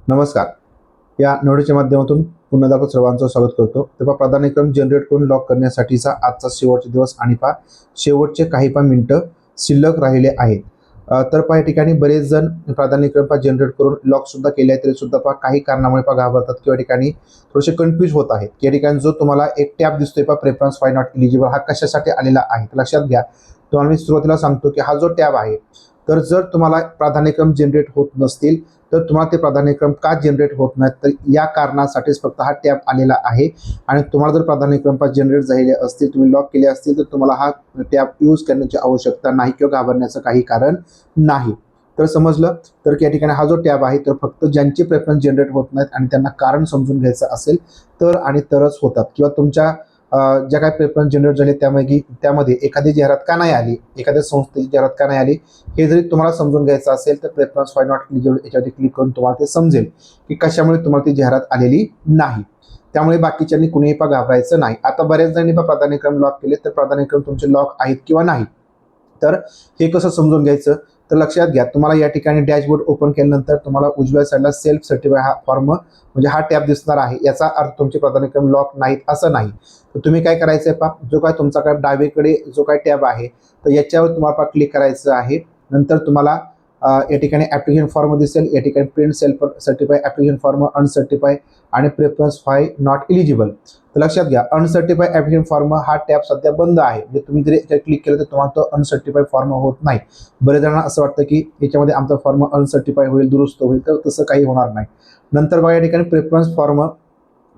नमस्कार. या निवडीच्या माध्यमातून पुन्हा एकदा सर्वांचं स्वागत करतो. तेव्हा प्राधान्यक्रम जनरेट करून लॉक करण्यासाठीचा आजचा शेवटचा दिवस आणि शेवटचे काही मिनिटं शिल्लक राहिले आहेत. तर या ठिकाणी बरेच जण प्राधान्यक्रम जनरेट करून लॉक सुद्धा केले आहे, तरी सुद्धा काही कारणामुळे घाबरतात किंवा ठिकाणी थोडेसे कन्फ्यूज होत आहेत. या ठिकाणी जो तुम्हाला एक टॅब दिसतोय प्रेफरन्स फाय नॉट एलिजिबल, हा कशासाठी आलेला आहे तर लक्षात घ्या. तुम्हाला मी सुरुवातीला सांगतो की हा जो टॅब आहे, तर जर तुम्हाला प्राधान्यक्रम जनरेट होत नसतील तर तुम्हाला ते प्राधान्यक्रम का जनरेट होत नाहीत, तर या कारणासाठीच फक्त हा टॅब आलेला आहे. आणि तुम्हाला जर प्राधान्यक्रम जनरेट झालेले असतील, तुम्ही लॉक केले असतील, तर तुम्हाला हा टॅब यूज करण्याची आवश्यकता नाही किंवा घाबरण्याचं काही कारण नाही. तर समजलं. तर या ठिकाणी हा जो टॅब आहे तर फक्त ज्यांचे प्रेफरन्स जनरेट होत नाहीत आणि त्यांना कारण समजून घ्यायचं असेल तर आणि तरच होतात, किंवा तुमच्या ज्या काही प्रेफरन्स जनरेट झाले त्यामध्ये एखादी जाहिरात का नाही आली, एखाद्या संस्थेची जाहिरात का नाही आली, हे जरी तुम्हाला समजून घ्यायचं असेल तर प्रेफरन्स फाय नॉट एलिजिबल याच्यावरती क्लिक करून तुम्हाला ते समजेल की कशामुळे तुम्हाला ती जाहिरात आलेली नाही. त्यामुळे बाकीच्यांनी कुणीही घाबरायचं नाही. आता बऱ्याच जणांनी प्राधान्यक्रम लॉक केले, तर प्राधान्यक्रम तुमचे लॉक आहेत किंवा नाही, तर हे कसं समजून घ्यायचं तर लक्षात घ्या. तुम्हाला या ठिकाणी डॅशबोर्ड ओपन केल्यानंतर तुम्हाला उजव्या साईडला सेल्फ सर्टिफाय हा फॉर्म म्हणजे हा टॅब दिसणार आहे. याचा अर्थ तुमचे प्राधान्यक्रम लॉक नाहीत असं नाही. तर तुम्ही काय करायचं आहे, जो काय तुमचा काय डावीकडे जो काय टॅब आहे तर याच्यावर तुम्हाला क्लिक करायचं आहे. नंतर तुम्हाला या ठिकाणी ॲप्लिकेशन फॉर्म दिसेल. या ठिकाणी print self certify, application form uncertify आणि प्रेफरन्स फाय नॉट एलिजिबल. तर लक्षात घ्या, अनसर्टिफाय ॲप्लिकेशन फॉर्म हा टॅब सध्या बंद आहे. म्हणजे तुम्ही जरी याच्यावर क्लिक केलं तर तुम्हाला तो अनसर्टिफाय फॉर्म होत नाही. बरेच जणांना असं वाटतं की याच्यामध्ये आमचा फॉर्म अनसर्टिफाय होईल, दुरुस्त होईल, तर तसं काही होणार नाही. नंतर बघा, या ठिकाणी प्रेफरन्स फॉर्म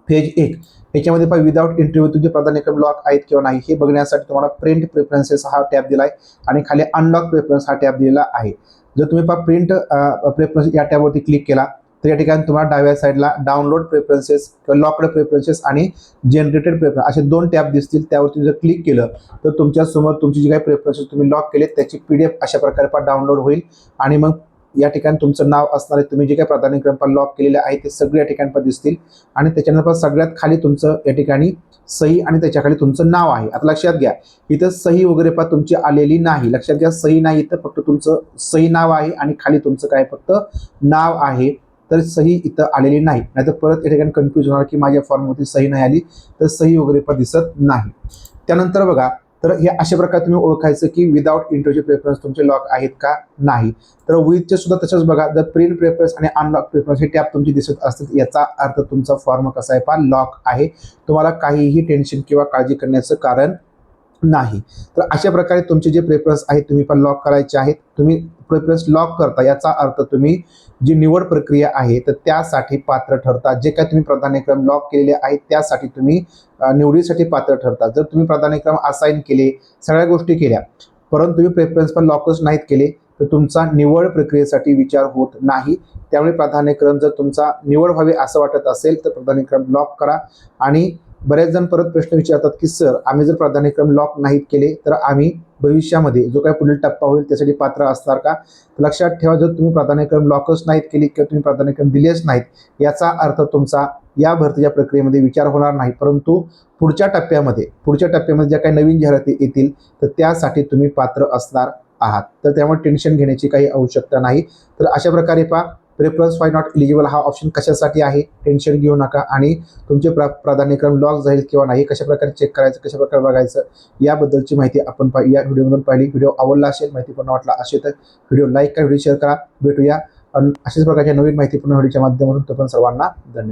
फेज 1 याच्यामध्ये विदाउट इंटरव्ह्यू तुमचे प्राधान्यक्रम लॉक आहेत किंवा नाही हे बघण्यासाठी तुम्हाला प्रिंट प्रेफरन्सेस हा टॅब दिलाय आणि खाली अनलॉक प्रेफरन्स हा टॅब दिलेला आहे. जर तुम्ही प्रिंट प्रेफरन्स या टॅबवरती क्लिक केला तर या ठिकाणी तुम्हाला डाव्या साईडला डाउनलोड प्रेफरन्सेस किंवा लॉकड प्रेफरन्सेस आणि जनरेटेड प्रेफरन्स असे 2 टॅब दिसतील. त्यावरती जर क्लिक केलं तर तुमच्या समोर तुमची जी काही प्रेफरन्सेस तुम्ही लॉक केले त्याची PDF अशा प्रकारे डाउनलोड होईल. आणि मग या ठिकाणी तुमचं नाव असणारे तुम्ही जे काही प्राधान्यक्रम लॉक केलेले आहे ते सगळे या ठिकाणी दिसतील. आणि त्याच्यानंतर सगळ्यात खाली तुमचं या ठिकाणी सही आणि त्याच्याखाली तुमचं नाव आहे. आता लक्षात घ्या, इथं सही वगैरे तुमची आलेली नाही. लक्षात घ्या, सही नाही, इथं फक्त तुमचं सही नाव आहे आणि खाली तुमचं काय फक्त नाव आहे. तर सही इथं आलेली नाही. नाहीतर परत या ठिकाणी कन्फ्यूज होणार की माझ्या फॉर्मवरती सही नाही आली, तर सही वगैरे दिसत नाही. त्यानंतर बघा, तर हे अशा प्रकारे तुम्ही ओळखायचं की विदाउट इंटरव्ह्यू प्रेफरन्स तुमचे लॉक आहेत का नाही. तर विथचे सुद्धा तसंच बघा, जर प्रिंट प्रेफरन्स आणि अनलॉक प्रेफरन्स हे टॅब तुमची दिसत असतील, याचा अर्थ तुमचा फॉर्म कसा आहे लॉक आहे. तुम्हाला काहीही टेन्शन किंवा काळजी करण्याचं कारण नाही. तर अशा प्रकारे तुमचे जे प्रेफरन्स आहेत तुम्ही लॉक करायचे आहेत. तुम्ही प्रेफरन्स लॉक करता याचा अर्थ तुम्ही जी निवड प्रक्रिया आहे तर त्यासाठी पात्र ठरता. जे काही तुम्ही प्राधान्यक्रम लॉक केलेले आहेत त्यासाठी तुम्ही निवडीसाठी पात्र ठरता. जर तुम्ही प्राधान्यक्रम असाइन केले, सगळ्या गोष्टी केल्या, परंतु तुम्ही प्रेफरन्स लॉकच नाहीत केले, तर तुमचा निवड प्रक्रियेसाठी विचार होत नाही. त्यामुळे प्राधान्यक्रम जर तुमचा निवड व्हावी असं वाटत असेल तर प्राधान्यक्रम लॉक करा. आणि बरेच जण परत प्रश्न विचारतात की सर, आम्ही जर प्राधान्यक्रम लॉक नाहीत केले तर आम्ही भविष्यामध्ये जो काही पुढील टप्पा होईल त्यासाठी पात्र असणार का. लक्षात ठेवा, जर तुम्ही प्राधान्यक्रम लॉकच नाहीत केली किंवा तुम्ही प्राधान्यक्रम दिलेच नाहीत, याचा अर्थ तुमचा या भरतीच्या प्रक्रियेमध्ये विचार होणार नाही. परंतु पुढच्या टप्प्यामध्ये ज्या काही नवीन जाहिराती येतील तर त्यासाठी तुम्ही पात्र असणार आहात. तर त्यामुळे टेन्शन घेण्याची काही आवश्यकता नाही. तर अशा प्रकारे प्रेफरन्स फाय नॉट एलिजिबल हा ऑप्शन कशासाठी आहे, टेन्शन घेऊ नका. आणि तुमचे प्राधान्यक्रम लॉक जाईल किंवा नाही, कशा प्रकारे चेक करायचं, कशा प्रकारे बघायचं, याबद्दलची माहिती आपण या व्हिडिओमधून पाहिली. व्हिडिओ आवडला असेल, माहितीपूर्ण वाटला असेल तर व्हिडिओ लाईक करा, व्हिडिओ शेअर करा. भेटूया अशाच प्रकारच्या नवीन माहितीपूर्ण व्हिडिओच्या माध्यमातून. सर्वांना धन्यवाद.